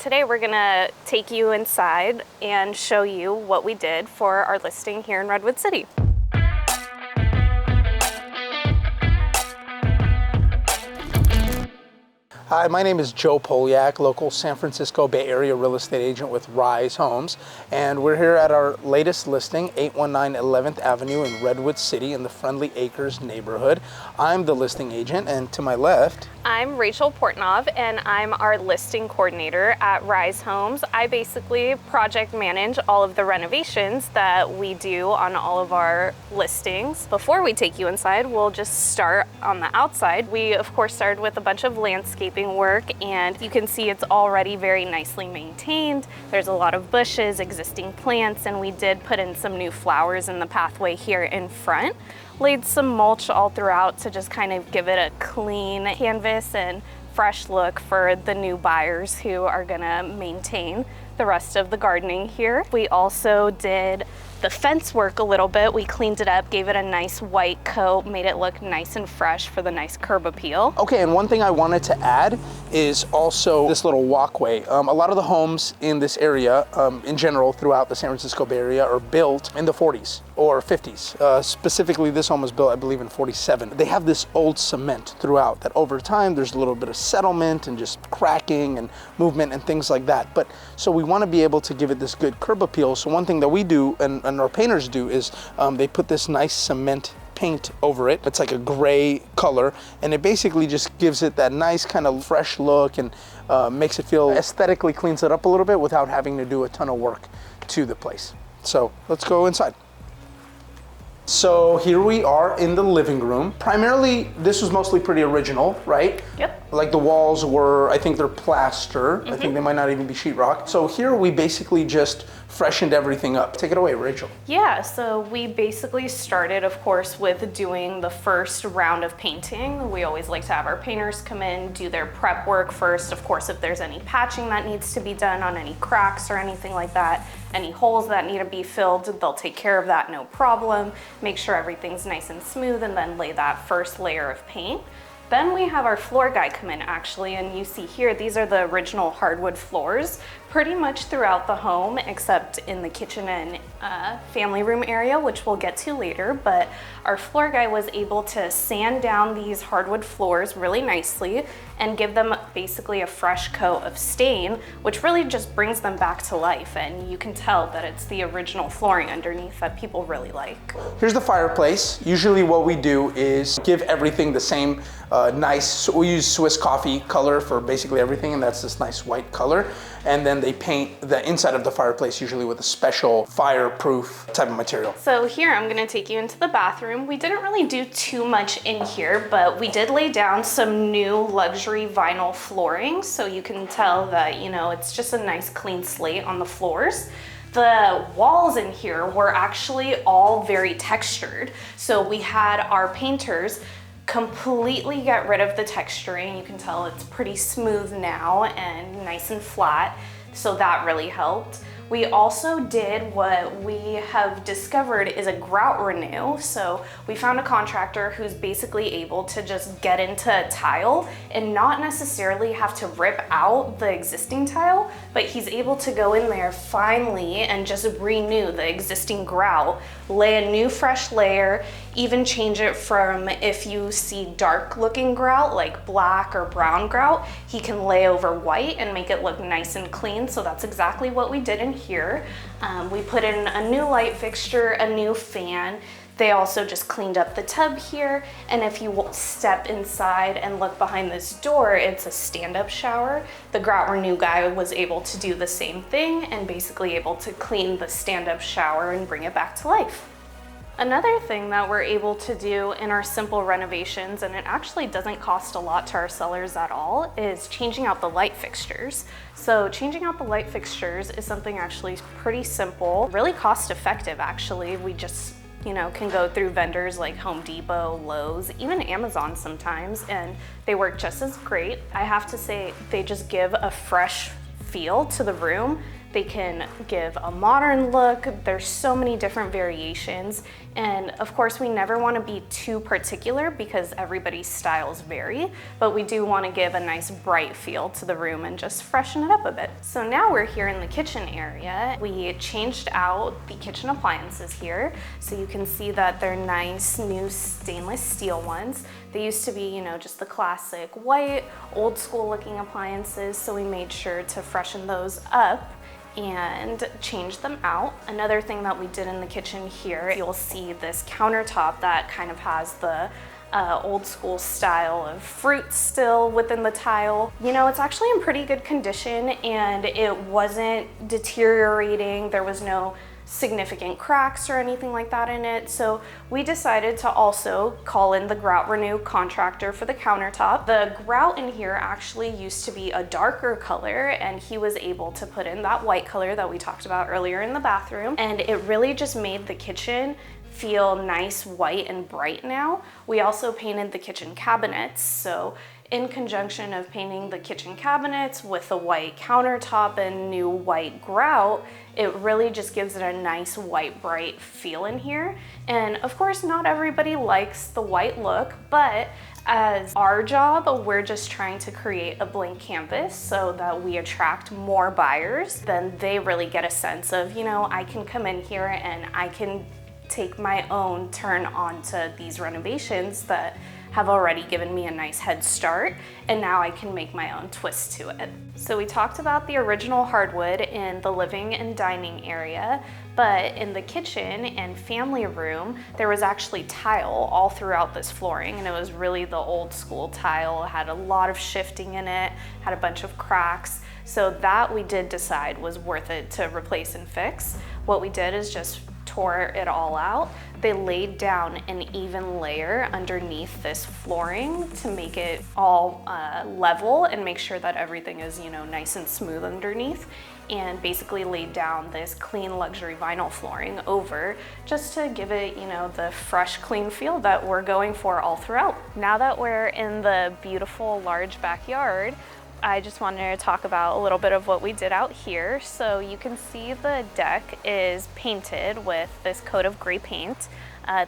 Today we're gonna take you inside and show you what we did for our listing here in Redwood City. Hi, my name is Joe Polyak, local San Francisco Bay Area real estate agent with Rise Homes, and we're here at our latest listing, 819 11th Avenue in Redwood City in the Friendly Acres neighborhood. I'm the listing agent, and to my left, I'm Rachel Portnov, and I'm our listing coordinator at Rise Homes. I basically project manage all of the renovations that we do on all of our listings. Before we take you inside, we'll just start on the outside. We, of course, started with a bunch of landscaping work, and you can see it's already very nicely maintained. There's a lot of bushes, existing plants, and we did put in some new flowers in the pathway here in front. Laid some mulch all throughout to just kind of give it a clean canvas and fresh look for the new buyers who are gonna maintain the rest of the gardening here. We also did the fence work a little bit. We cleaned it up, gave it a nice white coat, made it look nice and fresh for the nice curb appeal. okay, and one thing I wanted to add is also this little walkway. A lot of the homes in this area, in general, throughout the San Francisco Bay Area, are built in the 40s or 50s. Specifically, this home was built, I believe, in 47. They have this old cement throughout that over time, there's a little bit of settlement and just cracking and movement and things like that. But so we want to be able to give it this good curb appeal. So one thing that we do and our painters do is they put this nice cement paint over it. It's like a gray color, and it basically just gives it that nice kind of fresh look and makes it feel aesthetically, cleans it up a little bit without having to do a ton of work to the place. So let's go inside. So here we are in the living room. Primarily, this was mostly pretty original, right? Yep. Like the walls were, I think they're plaster. I think they might not even be sheetrock. So here we basically just freshened everything up. Take it away, Rachel. Yeah, so we basically started, of course, with doing the first round of painting. We always like to have our painters come in, do their prep work first. Of course, if there's any patching that needs to be done on any cracks or anything like that, any holes that need to be filled, they'll take care of that, no problem. Make sure everything's nice and smooth, and then lay that first layer of paint. Then we have our floor guy come in, actually, and you see here, these are the original hardwood floors pretty much throughout the home, except in the kitchen and family room area, which we'll get to later. But our floor guy was able to sand down these hardwood floors really nicely and give them basically a fresh coat of stain, which really just brings them back to life. And you can tell that it's the original flooring underneath that people really like. Here's the fireplace. Usually what we do is give everything the same nice, we use Swiss coffee color for basically everything, and that's this nice white color. And then they paint the inside of the fireplace usually with a special fireproof type of material. So here I'm gonna take you into the bathroom. We didn't really do too much in here, but we did lay down some new luxury vinyl flooring. So you can tell that, you know, it's just a nice clean slate on the floors. The walls in here were actually all very textured. So we had our painters completely get rid of the texturing. You can tell it's pretty smooth now and nice and flat, so that really helped. We also did what we have discovered is a grout renew. So we found a contractor who's basically able to just get into tile and not necessarily have to rip out the existing tile, but he's able to go in there finally and just renew the existing grout, lay a new fresh layer, even change it from, if you see dark looking grout like black or brown grout, he can lay over white and make it look nice and clean. So that's exactly what we did in here. We put in a new light fixture, a new fan. They also just cleaned up the tub here. And if you step inside and look behind this door, it's a stand-up shower. The grout renew guy was able to do the same thing and basically able to clean the stand-up shower and bring it back to life. Another thing that we're able to do in our simple renovations, and it actually doesn't cost a lot to our sellers at all, is changing out the light fixtures. So changing out the light fixtures is something actually pretty simple, really cost effective actually. We just, you know, can go through vendors like Home Depot, Lowe's, even Amazon sometimes, and they work just as great. I have to say, they just give a fresh feel to the room. They can give a modern look. There's so many different variations. And of course, we never want to be too particular because everybody's styles vary, but we do want to give a nice bright feel to the room and just freshen it up a bit. So now we're here in the kitchen area. We changed out the kitchen appliances here. So you can see that they're nice new stainless steel ones. They used to be, you know, just the classic white, old school looking appliances. So we made sure to freshen those up and change them out. Another thing that we did in the kitchen here, you'll see this countertop that kind of has the old school style of fruit still within the tile. You know, it's actually in pretty good condition and it wasn't deteriorating. There was no significant cracks or anything like that in it. So we decided to also call in the grout renew contractor for the countertop. The grout in here actually used to be a darker color and he was able to put in that white color that we talked about earlier in the bathroom. And it really just made the kitchen feel nice, white, and bright now. We also painted the kitchen cabinets. So in conjunction of painting the kitchen cabinets with a white countertop and new white grout, it really just gives it a nice white, bright feel in here. And of course, not everybody likes the white look, but as our job, we're just trying to create a blank canvas so that we attract more buyers. Then they really get a sense of, you know, I can come in here and I can take my own turn onto these renovations that have already given me a nice head start, and now I can make my own twist to it. So we talked about the original hardwood in the living and dining area, but in the kitchen and family room, there was actually tile all throughout this flooring, and it was really the old school tile, had a lot of shifting in it, had a bunch of cracks. So that we did decide was worth it to replace and fix. What we did is just tore it all out. They laid down an even layer underneath this flooring to make it all level and make sure that everything is, you know, nice and smooth underneath, and basically laid down this clean luxury vinyl flooring over just to give it, you know, the fresh, clean feel that we're going for all throughout. Now that we're in the beautiful large backyard, I just wanted to talk about a little bit of what we did out here. So you can see the deck is painted with this coat of gray paint.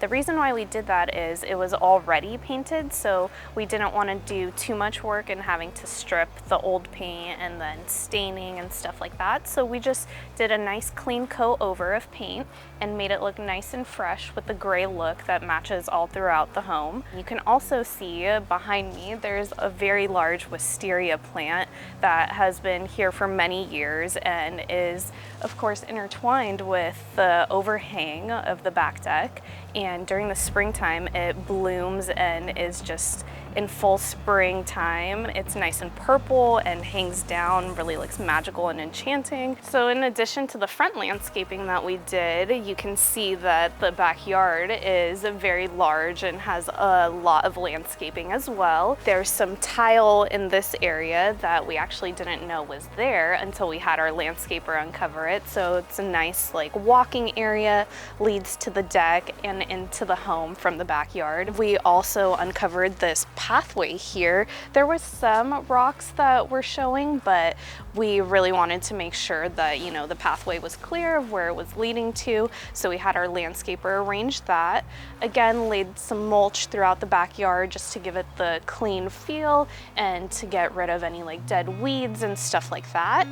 The reason why we did that is it was already painted, so we didn't want to do too much work and having to strip the old paint and then staining and stuff like that. So we just did a nice clean coat over of paint and made it look nice and fresh with the gray look that matches all throughout the home. You can also see behind me there's a very large wisteria plant that has been here for many years and is of course intertwined with the overhang of the back deck. And during the springtime, it blooms and is just in full springtime. It's nice and purple and hangs down, really looks magical and enchanting. So in addition to the front landscaping that we did, you can see that the backyard is very large and has a lot of landscaping as well. There's some tile in this area that we actually didn't know was there until we had our landscaper uncover it. So it's a nice like walking area, leads to the deck and into the home from the backyard. We also uncovered this pathway here. There was some rocks that were showing, but we really wanted to make sure that, you know, the pathway was clear of where it was leading to. So we had our landscaper arrange that. Again, laid some mulch throughout the backyard just to give it the clean feel and to get rid of any like dead weeds and stuff like that.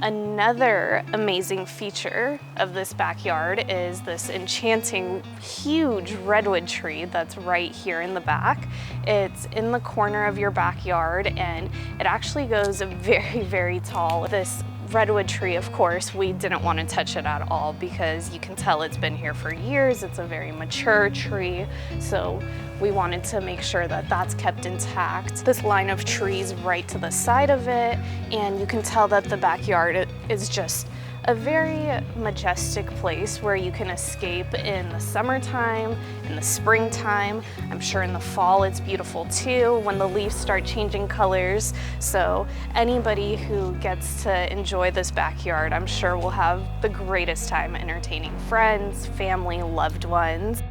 Another amazing feature of this backyard is this enchanting huge redwood tree that's right here in the back. It's in the corner of your backyard and it actually goes very, very tall. This redwood tree, of course, we didn't want to touch it at all because you can tell it's been here for years. It's a very mature tree, so we wanted to make sure that that's kept intact. This line of trees right to the side of it, and you can tell that the backyard is just a very majestic place where you can escape in the summertime, in the springtime. I'm sure in the fall it's beautiful too when the leaves start changing colors. So anybody who gets to enjoy this backyard, I'm sure will have the greatest time entertaining friends, family, loved ones.